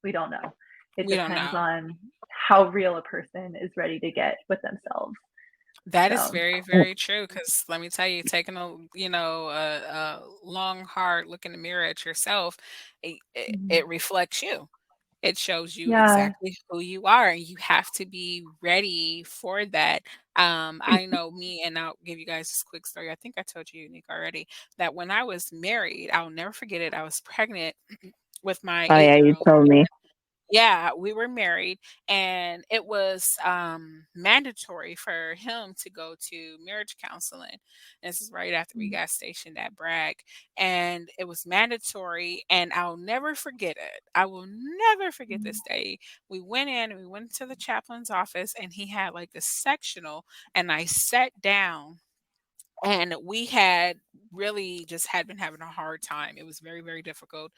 We don't know. It We don't depends know. on how real a person is ready to get with themselves. That is So, very, very true. Because let me tell you, taking a long, hard look in the mirror at yourself, it mhm. reflects you. It shows you Yeah. exactly who you are, and you have to be ready for that. I know me, and I'll give you guys this quick story. I think I told you, Nick, already, that when I was married, I'll never forget it. I was pregnant with my Oh yeah, you 8-year-old. told me. Yeah, we were married, and it was, mandatory for him to go to marriage counseling. This is right after we Mm, got stationed at Bragg, and it was mandatory, and I'll never forget it. I will never forget mm, this day. We went in, and we went to the chaplain's office, and he had, like, a sectional, and I sat down, and we had really just had been having a hard time. It was very, very difficult.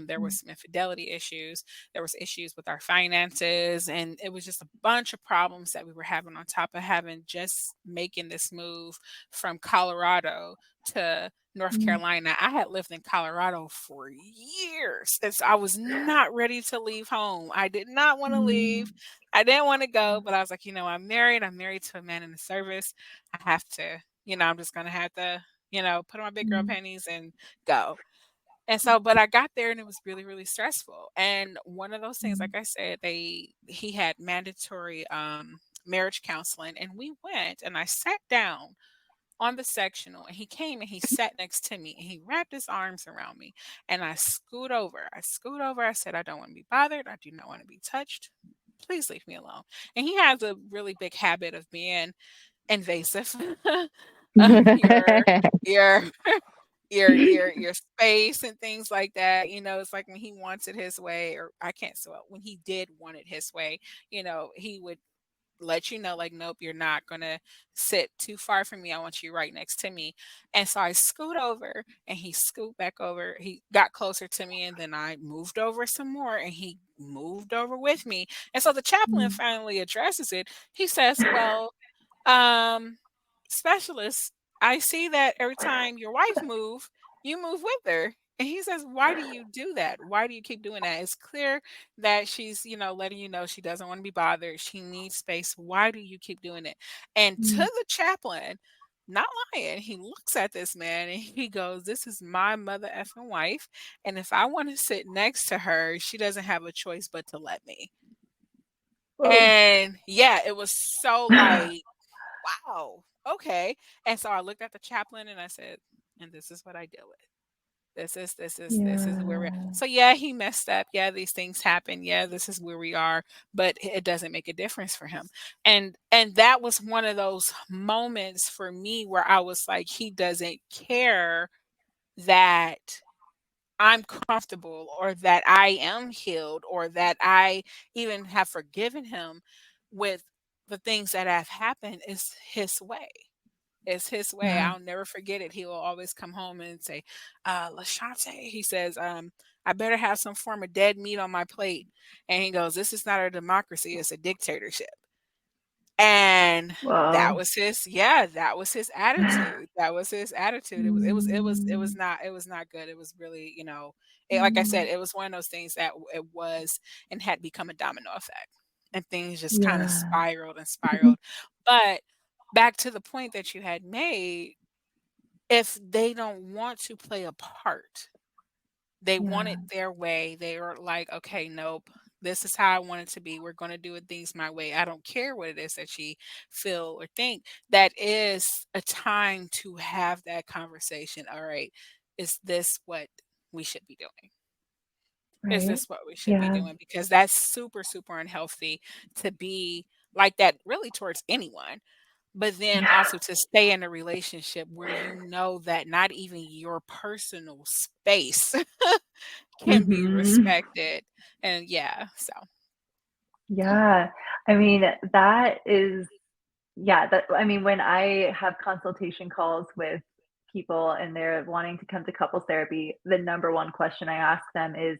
There was mm, some infidelity issues. There was issues with our finances, and it was just a bunch of problems that we were having on top of having just making this move from Colorado to North mm, Carolina. I had lived in Colorado for years, and so I was not ready to leave home. I did not want to leave. mm. I didn't want to go, but I was like, I'm married. I'm married to a man in the service. I have to, I'm just gonna have to, put on my big girl Mm, panties and go. And so, but I got there and it was really, really stressful. And one of those things, mm, like I said, he had mandatory marriage counseling, and we went and I sat down on the sectional, and he came and he sat next to me and he wrapped his arms around me, and I scoot over. I said, I don't want to be bothered. I do not want to be touched. Please leave me alone. And he has a really big habit of being invasive. Your your your space and things like that. It's like when he wants it his way, or I can't so when he did want it his way, he would let you know, like, nope, you're not gonna sit too far from me. I want you right next to me. And so I scoot over and he scoot back over. He got closer to me, and then I moved over some more and he moved over with me. And so the chaplain mm. finally addresses it. He says, well, um, specialist, I see that every time your wife move, you move with her. And he says, why do you do that? Why do you keep doing that? It's clear that she's, letting you know she doesn't want to be bothered. She needs space. Why do you keep doing it? And to Mm. the chaplain, not lying, he looks at this man and he goes, this is my mother effing wife. And if I want to sit next to her, she doesn't have a choice but to let me. Whoa. And yeah, it was so like, wow, okay. And so I looked at the chaplain and I said, and this is what I deal with. This is where we're. Yeah. So yeah, he messed up. Yeah, these things happen. Yeah, this is where we are, but it doesn't make a difference for him. And that was one of those moments for me where I was like, he doesn't care that I'm comfortable or that I am healed or that I even have forgiven him with the things that have happened. Is his way. It's his way. Yeah. I'll never forget it. He will always come home and say, Lashante, he says, I better have some form of dead meat on my plate. And he goes, this is not a democracy, it's a dictatorship. And that Whoa. was his, yeah, that was his attitude. That was his attitude. Mm, It was not good. It was really, like I said, mm. it was one of those things that it was and had become a domino effect. And things just kind of Yeah. spiraled and spiraled. But back to the point that you had made, if they don't want to play a part, they want Yeah. it their way. They are like, okay, nope, this is how I want it to be. We're going to do it things my way. I don't care what it is that you feel or think. That is a time to have that conversation. All right, is this what we should be doing? Is Right. this what we should be Yeah. doing? Because that's super, super unhealthy to be like that, really, towards anyone. But then Yeah. also to stay in a relationship where you know that not even your personal space can be Mhm. respected. And yeah, so Yeah. I mean, that is yeah, that I mean, when I have consultation calls with people and they're wanting to come to couples therapy, the number one question I ask them is,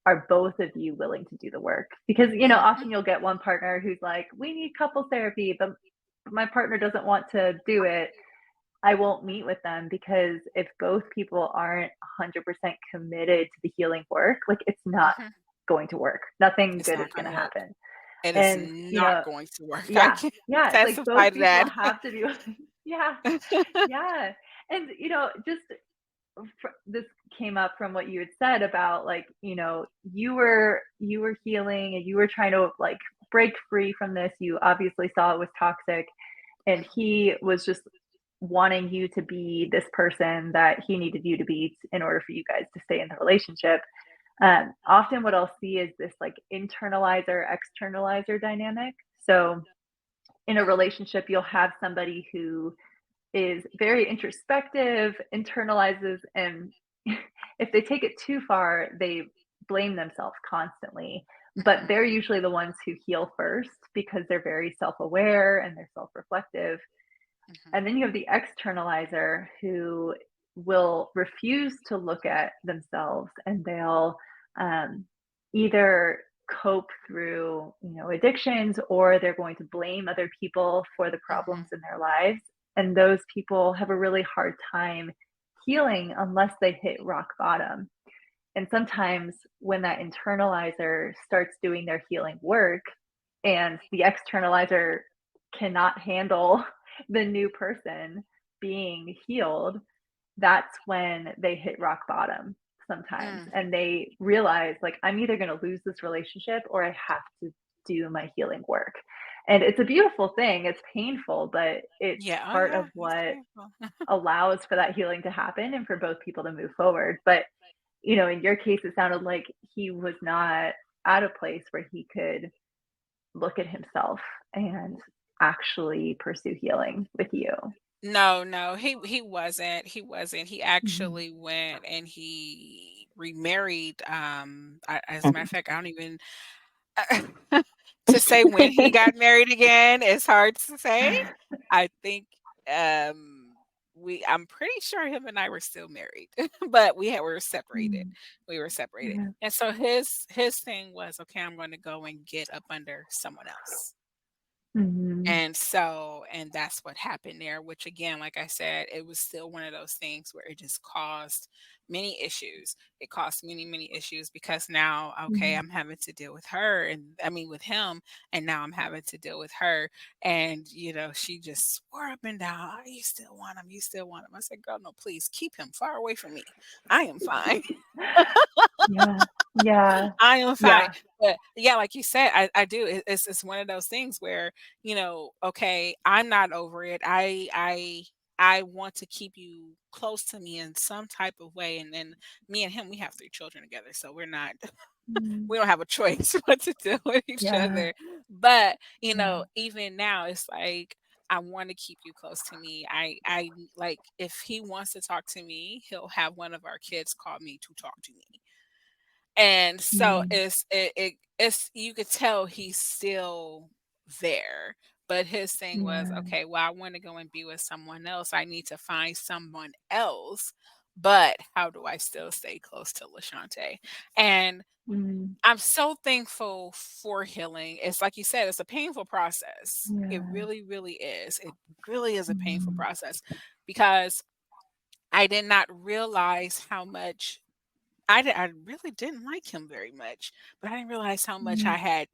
"Are both of you willing to do the work?" Because, mhm, often you'll get one partner who's like, "We need couples therapy, but my partner doesn't want to do it." I won't meet with them because if both people aren't 100% committed to the healing work, like, it's not mhm. going to work. Nothing It's good is not gonna gonna work. happen. It is And, not going to work. I yeah, can yeah, it's like testify both to people that. have to be yeah, yeah, and, just this came up from what you had said about, like, you were healing and you were trying to, like, break free from this. You obviously saw it was toxic, and he was just wanting you to be this person that he needed you to be in order for you guys to stay in the relationship. Often what I'll see is this, like, internalizer externalizer dynamic. So in a relationship, you'll have somebody who is very introspective, internalizes, and if they take it too far, they blame themselves constantly. But Mhm, they're usually the ones who heal first because they're very self aware and they're self reflective. mhm, And then you have the externalizer who will refuse to look at themselves, and they'll um, either cope through, addictions, or they're going to blame other people for the mhm, problems in their lives. And those people have a really hard time healing unless they hit rock bottom. And sometimes when that internalizer starts doing their healing work and the externalizer cannot handle the new person being healed, that's when they hit rock bottom sometimes. mm. And they realize, like, I'm either going to lose this relationship or I have to do my healing work. And it's a beautiful thing. It's painful, but it's Yeah, oh part of yeah, it's what painful. allows for that healing to happen and for both people to move forward. But in your case, it sounded like he was not at a place where he could look at himself and actually pursue healing with you. No, no, he wasn't. He wasn't. He Mhm. actually went and he remarried. As a matter of fact, I don't even to say when he got married again. It's hard to say. I think I'm pretty sure him and I were still married, but we were separated. Mm, We were separated, yeah. and so his thing was okay. I'm going to go and get up under someone else. Mhm. And that's what happened there, which again, like I said, it was still one of those things where it just caused many issues. It caused many, many issues because now, okay, Mhm. I'm having to deal with her and I mean with him, and now I'm having to deal with her. And she just swore up and down, oh, you still want him, you still want him. I said, girl, no, please keep him far away from me. I am fine. Yeah. Yeah. I am fine. Yeah. But yeah, like you said, I do. It's one of those things where, okay, I'm not over it. I want to keep you close to me in some type of way. And then me and him, we have 3 children together. So we're not Mm. we don't have a choice but to deal with each Yeah. other. But, Yeah. even now it's like I want to keep you close to me. I like if he wants to talk to me, he'll have one of our kids call me to talk to me. And so Mm. it's you could tell he's still there. But his thing was, Yeah. okay, well, I want to go and be with someone else. I need to find someone else. But how do I still stay close to Lashante? And Mm. I'm so thankful for healing. It's like you said, it's a painful process. It Yeah. really, really is. It really is a painful Mhm. process because I did not realize how much I really didn't like him very much, but I didn't realize how much Mm. I had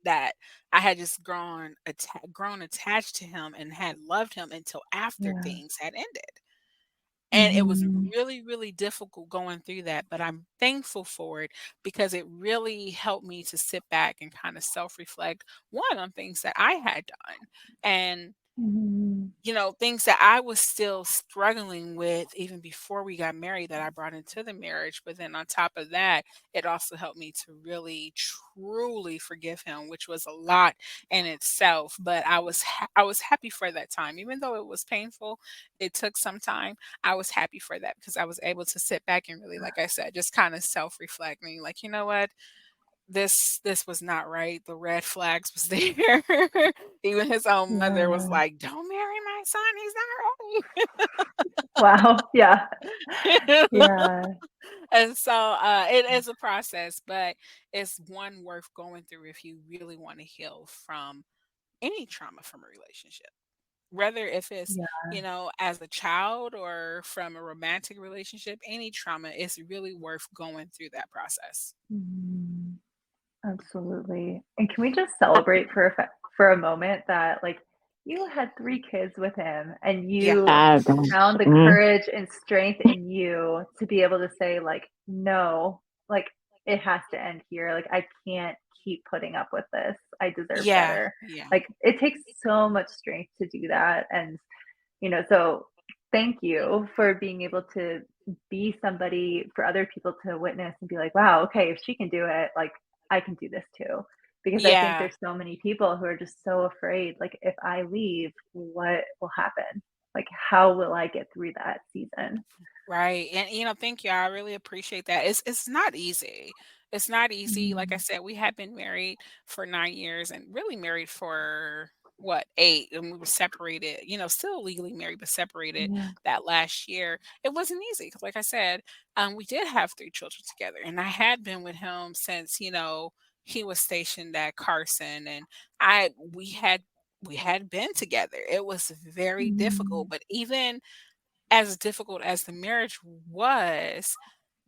just grown attached to him and had loved him until after Yeah. things had ended. And it was Mhm. really, really difficult going through that, but I'm thankful for it because it really helped me to sit back and kind of self-reflect, one, on things that I had done, and Mhm. things that I was still struggling with even before we got married that I brought into the marriage. But then on top of that, it also helped me to really truly forgive him, which was a lot in itself. But I was happy for that time, even though it was painful. It took some time. I was happy for that because I was able to sit back and really, like I said, just kind of self reflect, me like, you know what, this was not right. The red flags was there. Even his own mother was Yeah. like, "Don't marry my son. He's Wow. Yeah. not ready." Yeah. And so it is a process, but it's one worth going through if you really want to heal from any trauma from a relationship. Whether if it's, Yeah. as a child or from a romantic relationship, any trauma is really worth going through that process. Mhm. Absolutely. And can we just celebrate for a moment that, like, you had 3 kids with him and Yeah. you Gosh. found the courage and strength in you to be able to say, like, "No, like, it has to end here. Like, I can't keep putting up with this. I deserve Yeah. better." Yeah. Like, it takes so much strength to do that, and so thank you for being able to be somebody for other people to witness and be like, wow, okay, if she can do it, like I can do this too. Because I think Yeah. there's so many people who are just so afraid, like, if I leave, what will happen? Like, how will I get through that season? Right. And thank you. I really appreciate that. It's not easy. It's not easy. Like I Mhm. said, we had been married for 9 years and really married for what, 8, and we were separated, still legally married, but separated Yeah. that last year. It wasn't easy because like I said, we did have 3 children together and I had been with him since, he was stationed at Carson and I we had been together. It was very difficult, Mhm. but even as difficult as the marriage was,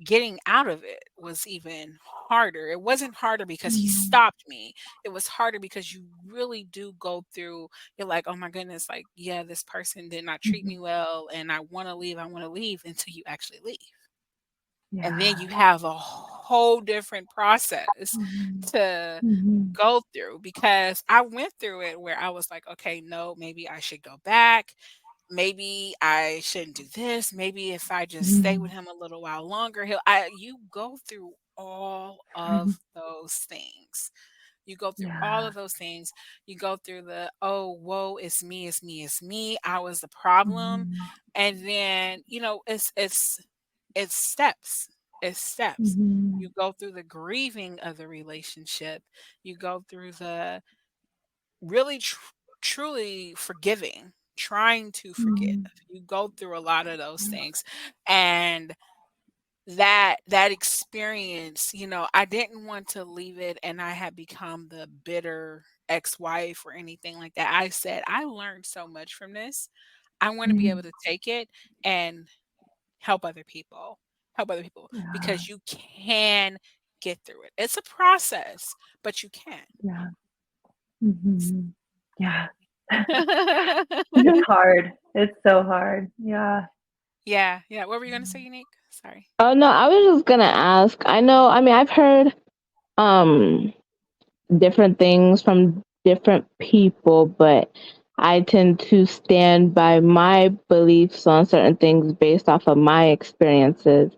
getting out of it was even harder. It wasn't harder because he Mhm. stopped me. It was harder because you really do go through, you're like, oh my goodness, like, yeah, this person did not treat Mhm. me well and I want to leave until you actually leave. And then you Yeah. have a whole different process Mhm. to Mhm. go through because I went through it where I was like, okay, no, maybe I should go back. Maybe I shouldn't do this. Maybe if I just stay with Mhm. him a little while longer, you go through all of those things. You go through all Yeah. of those things. You go through the, oh, whoa, it's me, it's me, it's me. I was the problem. Mhm. And then, it's steps. It's steps. You Mhm. go through the grieving of the relationship. You go through the really truly forgiving, trying to forgive. Mhm. You go through a lot of those things. And that experience, I didn't want to leave it and I had become the bitter ex-wife or anything like that. I said, I learned so much from this. I want to be able Mhm. to take it and help other people. Help other people Yeah. because you can get through it. It's a process, but you can. Yeah. Mhm. Yeah. It's Mhm. hard. It's so hard. Yeah. Yeah, yeah. What were you gonna say, Unique? Sorry. Oh no, I was just gonna ask. I mean, I've heard um different things from different people, but I tend to stand by my beliefs on certain things based off of my experiences.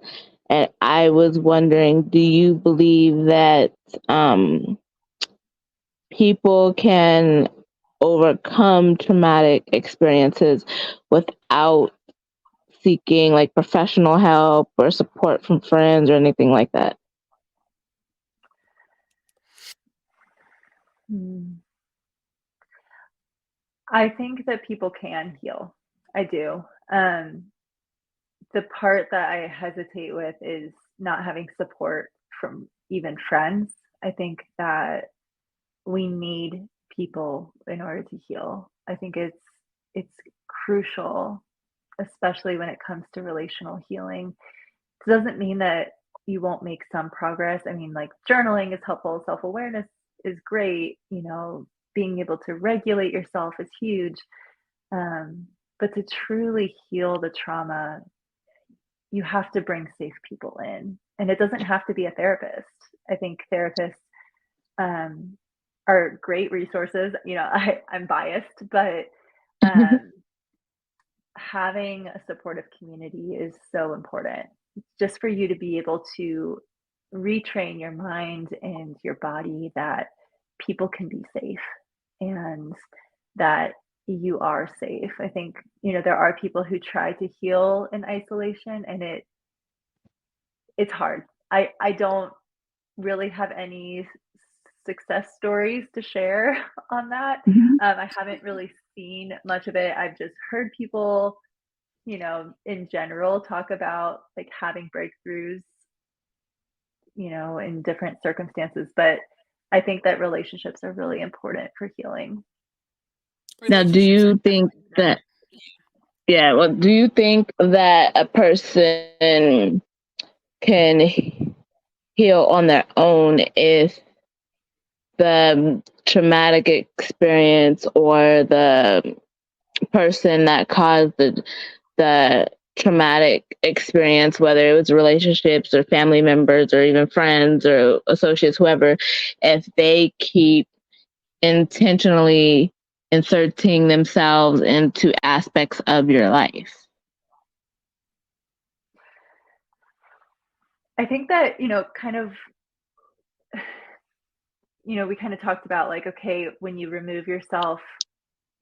And I was wondering, do you believe that um, people can overcome traumatic experiences without seeking like professional help or support from friends or anything like that? Mm. I think that people can heal. I do. The part that I hesitate with is not having support from even friends. I think that we need people in order to heal. I think it's crucial, especially when it comes to relational healing. It doesn't mean that you won't make some progress. I mean, like, journaling is helpful, self-awareness is great, being able to regulate yourself is huge. But to truly heal the trauma, you have to bring safe people in. And it doesn't have to be a therapist. I think therapists um, are great resources. I'm biased, but um, having a supportive community is so important just for you to be able to retrain your mind and your body that people can be safe and that you are safe. I think, there are people who try to heal in isolation and it's hard. I don't really have any success stories to share on that. Mhm. I haven't really seen much of it. I've just heard people, in general talk about like having breakthroughs, in different circumstances. But I think that relationships are really important for healing. Now, do Relationships are you think definitely very that, yeah, well, do you think that a person can heal on their own if the traumatic experience or the person that caused the traumatic experience, whether it was relationships or family members or even friends or associates, whoever, if they keep intentionally inserting themselves into aspects of your life. I think that, we kind of talked about like, okay, when you remove yourself,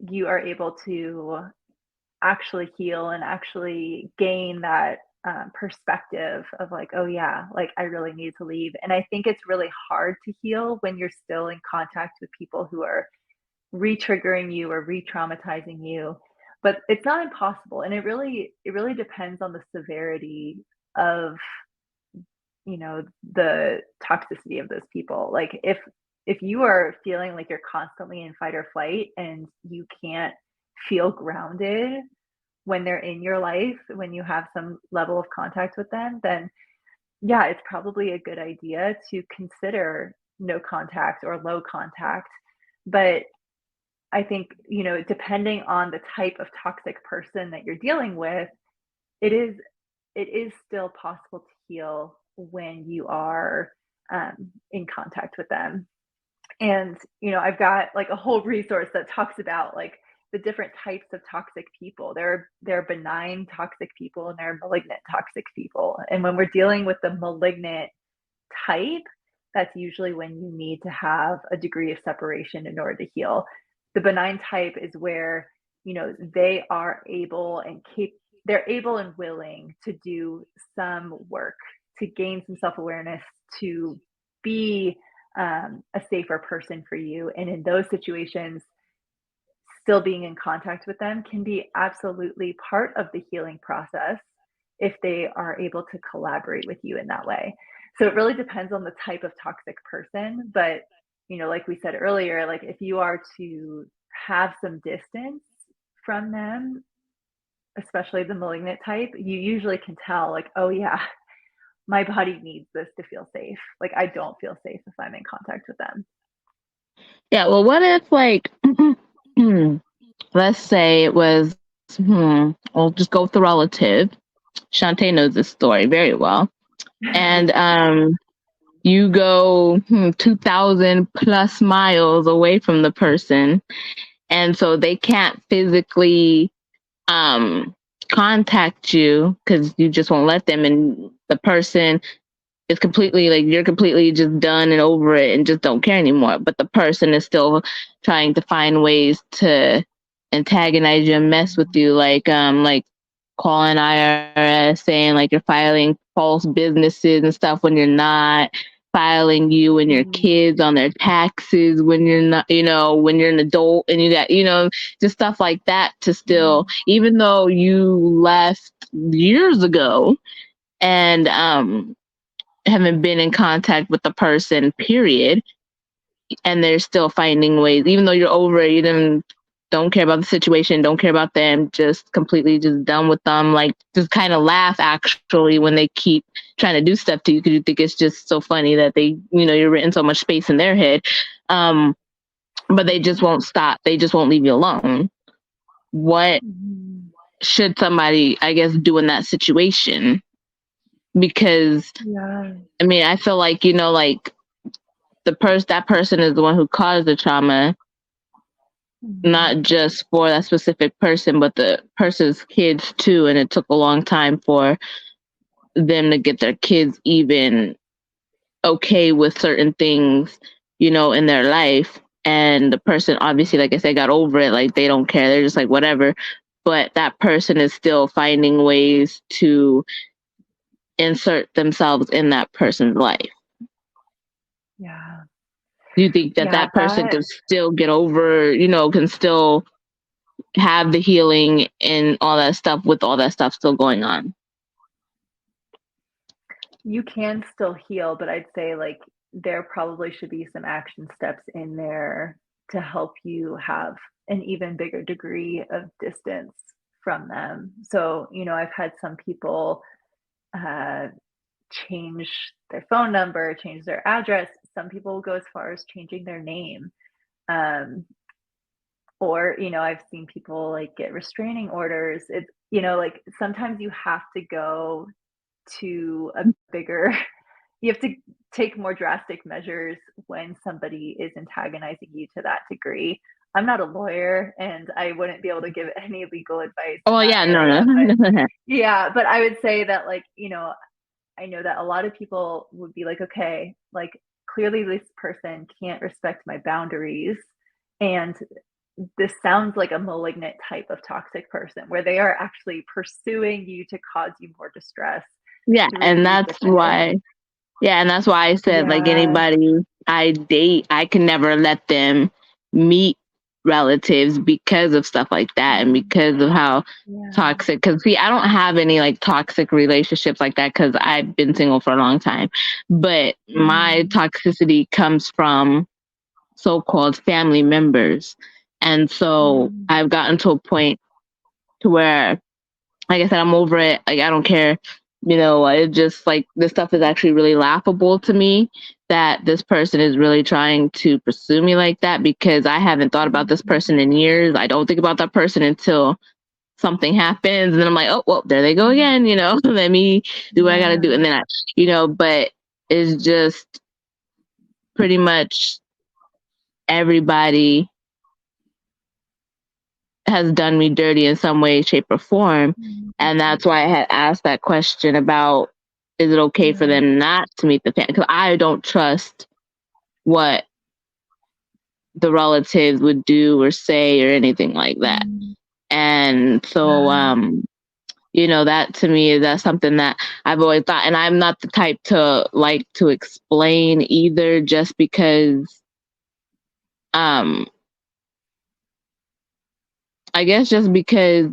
you are able to actually heal and actually gain that perspective of like, oh yeah, like I really need to leave. And I think it's really hard to heal when you're still in contact with people who are re-triggering you or re-traumatizing you. But it's not impossible, and it really depends on the severity of the toxicity of those people. Like if you are feeling like you're constantly in fight or flight and you can't feel grounded when they're in your life, when you have some level of contact with them, then yeah, it's probably a good idea to consider no contact or low contact. But I think, depending on the type of toxic person that you're dealing with, it is it is still possible to heal when you are in contact with them. And I've got like a whole resource that talks about like the different types of toxic people. There are benign toxic people and there are malignant toxic people. And when we're dealing with the malignant type, that's usually when you need to have a degree of separation in order to heal. The benign type is where, they are able and they're able and willing to do some work, to gain some self-awareness, to be a safer person for you. And in those situations, still being in contact with them can be absolutely part of the healing process if they are able to collaborate with you in that way. So it really depends on the type of toxic person. But, like we said earlier, like if you are to have some distance from them, especially the malignant type, you usually can tell, like, oh, yeah, my body needs this to feel safe. Like, I don't feel safe if I'm in contact with them. Yeah, well, what if, like, let's say it was, I'll just go with the relative. Shantae knows this story very well. And you go 2,000 plus miles away from the person. And so they can't physically contact you because you just won't let them. And the person is completely like, you're completely just done and over it and just don't care anymore. But the person is still trying to find ways to antagonize you and mess with you, like calling IRS saying like you're filing false businesses and stuff when you're not, filing you and your Mm, kids on their taxes when you're not, when you're an adult and you got, just stuff like that, to still, mm, even though you left years ago and haven't been in contact with the person, period, and they're still finding ways, even though you're over it, you don't care about the situation, don't care about them, just completely just done with them. Like, just kind of laugh actually when they keep trying to do stuff to you because you think it's just so funny that they, you're in so much space in their head. But they just won't stop. They just won't leave you alone. What mm, should somebody, I guess, do in that situation? Because yeah. I mean, I feel like, like that person is the one who caused the trauma, Mm, not just for that specific person, but the person's kids too. And it took a long time for them to get their kids even okay with certain things, in their life. And the person obviously, like I said, got over it. Like, they don't care. They're just like, whatever. But that person is still finding ways to insert themselves in that person's life. yeah. Do you think that Yeah, that person can still get over, can still have the healing and all that stuff with all that stuff still going on? you can still heal, but I'd say like there probably should be some action steps in there to help you have an even bigger degree of distance from them. So, I've had some people uh, change their phone number, change their address, some people go as far as changing their name. Um, or, I've seen people like get restraining orders. It's, like sometimes you have to go to a bigger, you have to take more drastic measures when somebody is antagonizing you to that degree. I'm not a lawyer and I wouldn't be able to give any legal advice in Oh that yeah, no, area, but no. yeah, but I would say that, like, I know that a lot of people would be like, okay, like clearly this person can't respect my boundaries. And this sounds like a malignant type of toxic person where they are actually pursuing you to cause you more distress Yeah, through and these that's different things. why Yeah, and that's why I said like Yeah. anybody I date, I can never let them meet relatives because of stuff like that and Mhm. because of how Yeah. toxic. Because see, I don't have any like toxic relationships like that because I've been single for a long time. But my Mhm. toxicity comes from so-called family members, and so Mhm. I've gotten to a point to where like I said, I'm over it. Like I don't care. It just like this stuff is actually really laughable to me that this person is really trying to pursue me like that because I haven't thought about this Mhm. person in years. I don't think about that person until something happens and then I'm like, oh well, there they go Mhm. again, let me do what I gotta do. Yeah. And then but it's just pretty much everybody has done me dirty in some way, shape, or form. Mhm. And that's why I had asked that question about is it okay for Yeah. them not to meet the family? Because I don't trust what the relatives would do or say or anything like that. Mhm. And so, Yeah. that to me, that's something that I've always thought. And I'm not the type to like to explain either, just because, um, I guess just because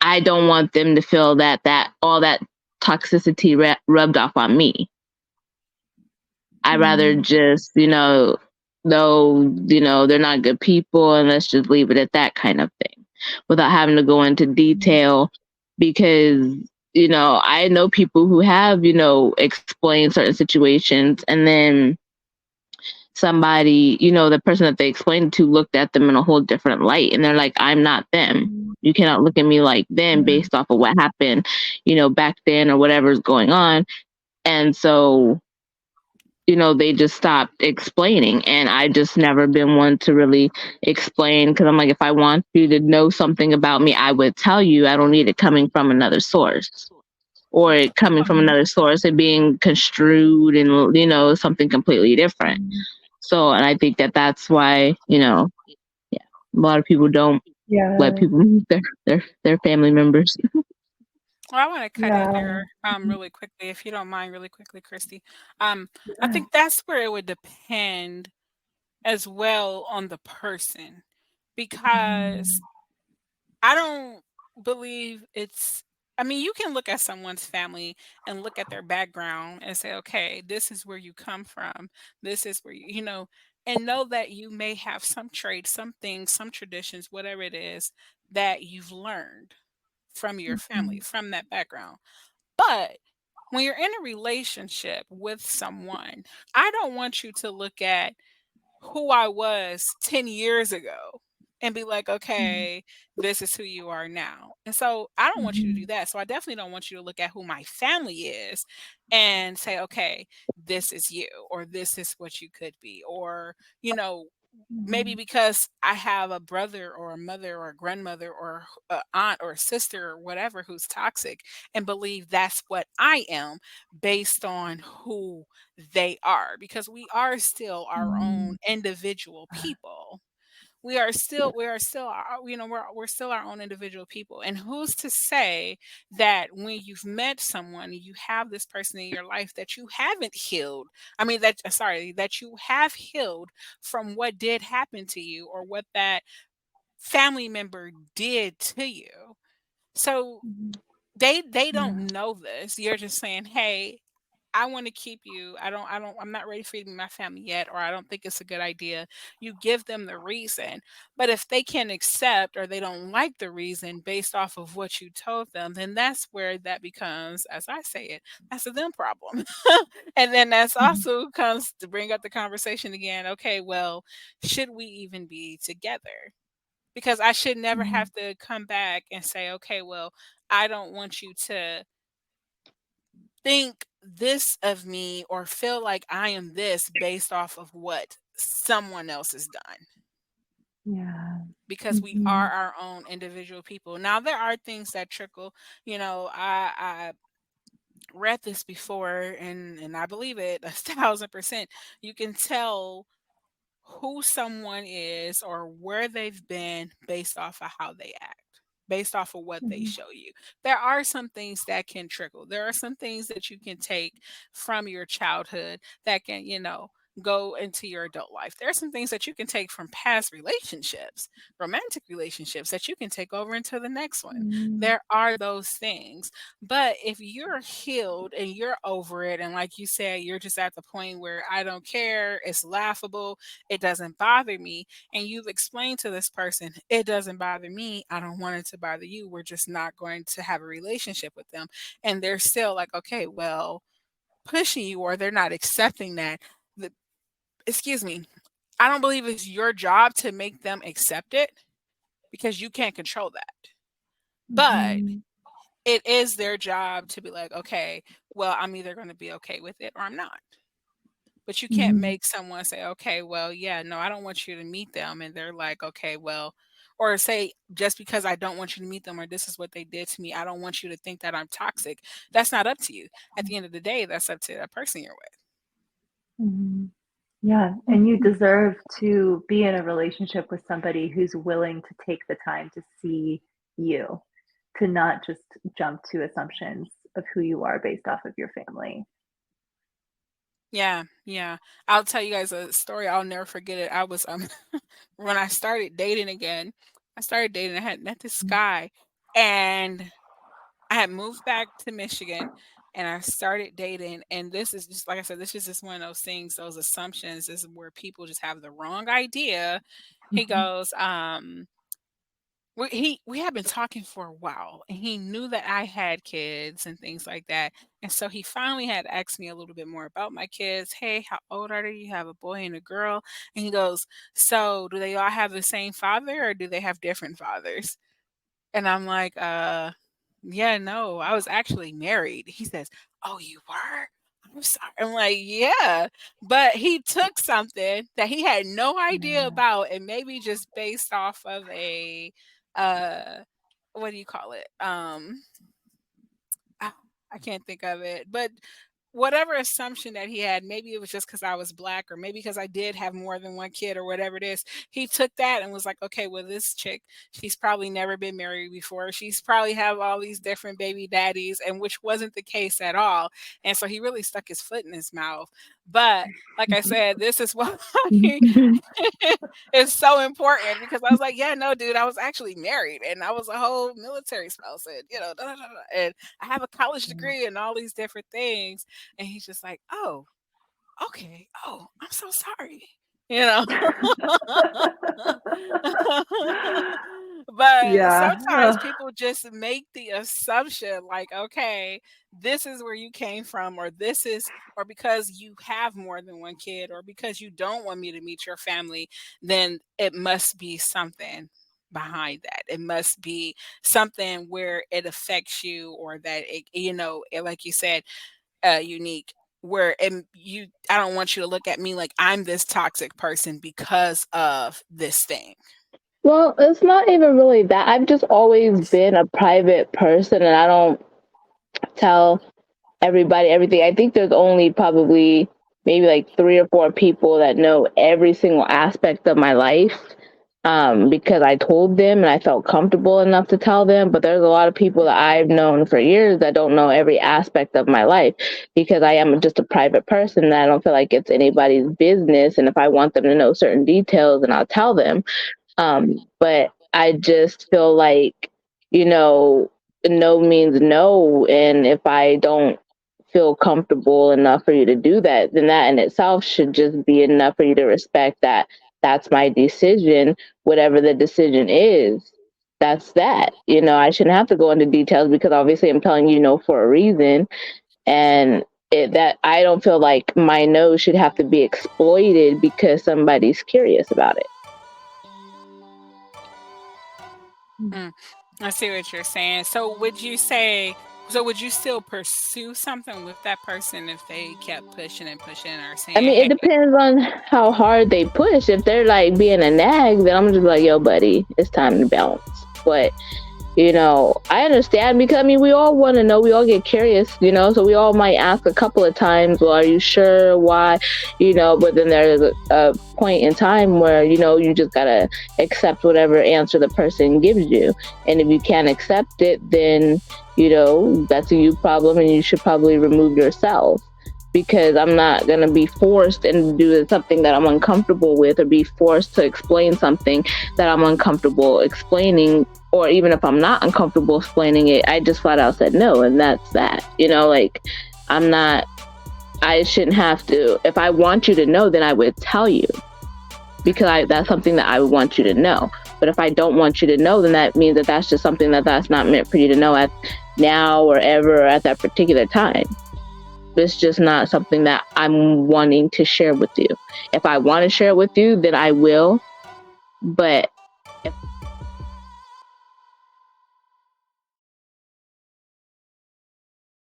I don't want them to feel that all that toxicity rubbed off on me. I'd rather Mhm. just, know, they're not good people and let's just leave it at that kind of thing without having to go into Mhm. detail because, I know people who have, explained certain situations and then somebody, the person that they explained to looked at them in a whole different light and they're like, I'm not them. Mhm. You cannot look at me like them Yeah. based off of what happened, back then or whatever's going on. And so, they just stopped explaining. And I just never been one to really explain because I'm like, if I want you to know something about me, I would tell you. I don't need it coming from another source or it coming from Mhm. another source and being construed and, something completely different. Mhm. So, and I think that that's why, yeah, a lot of people don't let Yeah. people meet their family members. Well, I want to cut in Yeah. there really quickly, if you don't mind, really quickly, Christy. I Yeah. think that's where it would depend as well on the person because Mhm. I don't believe it's I mean, you can look at someone's family and look at their background and say, "Okay, this is where you come from. This is where and know that you may have some traits, some things, some traditions, whatever it is that you've learned from your family, Mhm. from that background. But when you're in a relationship with someone, I don't want you to look at who I was 10 years ago and be like, Mhm. okay, this is who you are now. And so I don't want you to do Mhm. that. So I definitely don't want you to look at who my family is and say, okay, this is you, or this is what you could be, or, maybe Mhm. because I have a brother or a mother or a grandmother or a aunt or a sister or whatever who's toxic and believe that's what I am based on who they are, because we are still our own Mhm. individual people. We are still we're still our own individual people. And who's to say that when you've met someone, you have this person in your life that you haven't healed, I mean that sorry, that you have healed from what did happen to you or what that family member did to you. So Mhm. they don't Yeah. know this. You're just saying, hey, I want to keep you. I'm not ready for you to be my family yet, or I don't think it's a good idea. You give them the reason. But if they can't accept or they don't like the reason based off of what you told them, then that's where that becomes, as I say it, that's a them problem. And then that's Mhm. also comes to bring up the conversation again. Okay, well, should we even be together? Because I should never Mhm. have to come back and say, okay, well, I don't want you to think this of me or feel like I am this based off of what someone else has done, Yeah. because we are Mhm. our own individual people. Now there are things that trickle, I read this before, and I believe it 1,000%. You can tell who someone is or where they've been based off of how they act, based off of what they Mhm. show you. There are some things that can trickle. There are some things that you can take from your childhood that can, go into your adult life. There are some things that you can take from past relationships, romantic relationships, that you can take over into the next one. Mhm. There are those things. But if you're healed and you're over it, and like you said, you're just at the point where I don't care, it's laughable, it doesn't bother me, and you've explained to this person, it doesn't bother me, I don't want it to bother you, we're just not going to have a relationship with them, and they're still like, okay, well, pushing you, or they're not accepting that, the, excuse me, I don't believe it's your job to make them accept it, because you can't control that. But Mhm. it is their job to be like, okay, well, I'm either going to be okay with it or I'm not. But you can't Mhm. make someone say, okay, well, yeah, no, I don't want you to meet them. And they're like, okay, well, or say, just because I don't want you to meet them, or this is what they did to me, I don't want you to think that I'm toxic. That's not up to you. At the end of the day, that's up to that person you're with. Mhm. Yeah, and you deserve to be in a relationship with somebody who's willing to take the time to see you, to not just jump to assumptions of who you are based off of your family. Yeah, yeah. I'll tell you guys a story. I'll never forget it. I was when I started dating again, I started dating, I had met this guy, and I had moved back to Michigan, and I started dating. And this is just, like I said, this is just one of those things, those assumptions. This is where people just have the wrong idea. He Mhm. goes, we had been talking for a while, and he knew that I had kids and things like that. And so he finally had asked me a little bit more about my kids. Hey, how old are they? You have a boy and a girl. And he goes, so do they all have the same father, or do they have different fathers? And I'm like, yeah, no, I was actually married. He says, oh, you were? I'm sorry. I'm like, yeah. But he took something that he had no idea Yeah. about, and maybe just based off of a uh what do you call it? Ah, I can't think of it. But whatever assumption that he had, maybe it was just because I was black, or maybe because I did have more than one kid, or whatever it is. He took that and was like, okay, well, this chick, she's probably never been married before. She's probably have all these different baby daddies, and which wasn't the case at all. And so he really stuck his foot in his mouth. But like I said, this is why it's so important, because I was like, yeah, no, dude, I was actually married, and I was a whole military spouse, and da, da, da, da, and I have a college degree and all these different things. And he's just like, oh, okay. Oh, I'm so sorry. You know? But Yeah. sometimes Ugh. people just make the assumption like, okay, this is where you came from, or this is, or because you have more than one kid, or because you don't want me to meet your family, then it must be something behind that. It must be something where it affects you, or that like you said, unique, where you I don't want you to look at me like I'm this toxic person because of this thing. Well, it's not even really that. I've just always been a private person, and I don't tell everybody everything. I think there's only probably maybe like three or four people that know every single aspect of my life, because I told them and I felt comfortable enough to tell them. But there's a lot of people that I've known for years that don't know every aspect of my life, because I am just a private person and I don't feel like it's anybody's business. And if I want them to know certain details, then I'll tell them. But I just feel like, you know, no means no. And if I don't feel comfortable enough for you to do that, then that in itself should just be enough for you to respect that that's my decision, whatever the decision is. That's that. I shouldn't have to go into details because obviously I'm telling you no for a reason. And that I don't feel like my no should have to be exploited because somebody's curious about it. I see what you're saying. So would you still pursue something with that person if they kept pushing and pushing or saying, I mean, it hey, depends on how hard they push. If they're like being a nag, then I'm just like, yo, buddy, it's time to bounce. But I understand because we all want to know, we all get curious, so we all might ask a couple of times, well, are you sure why, but then there's a point in time where, you just gotta accept whatever answer the person gives you. And if you can't accept it, then, that's a you problem and you should probably remove yourself. Because I'm not going to be forced and do something that I'm uncomfortable with, or be forced to explain something that I'm uncomfortable explaining. Or even if I'm not uncomfortable explaining it, I just flat out said no. And that's that. I shouldn't have to. If I want you to know, then I would tell you. Because that's something that I would want you to know. But if I don't want you to know, then that means that that's just something that's not meant for you to know at now or ever or at that particular time. It's just not something that I'm wanting to share with you. If I want to share it with you, then I will. But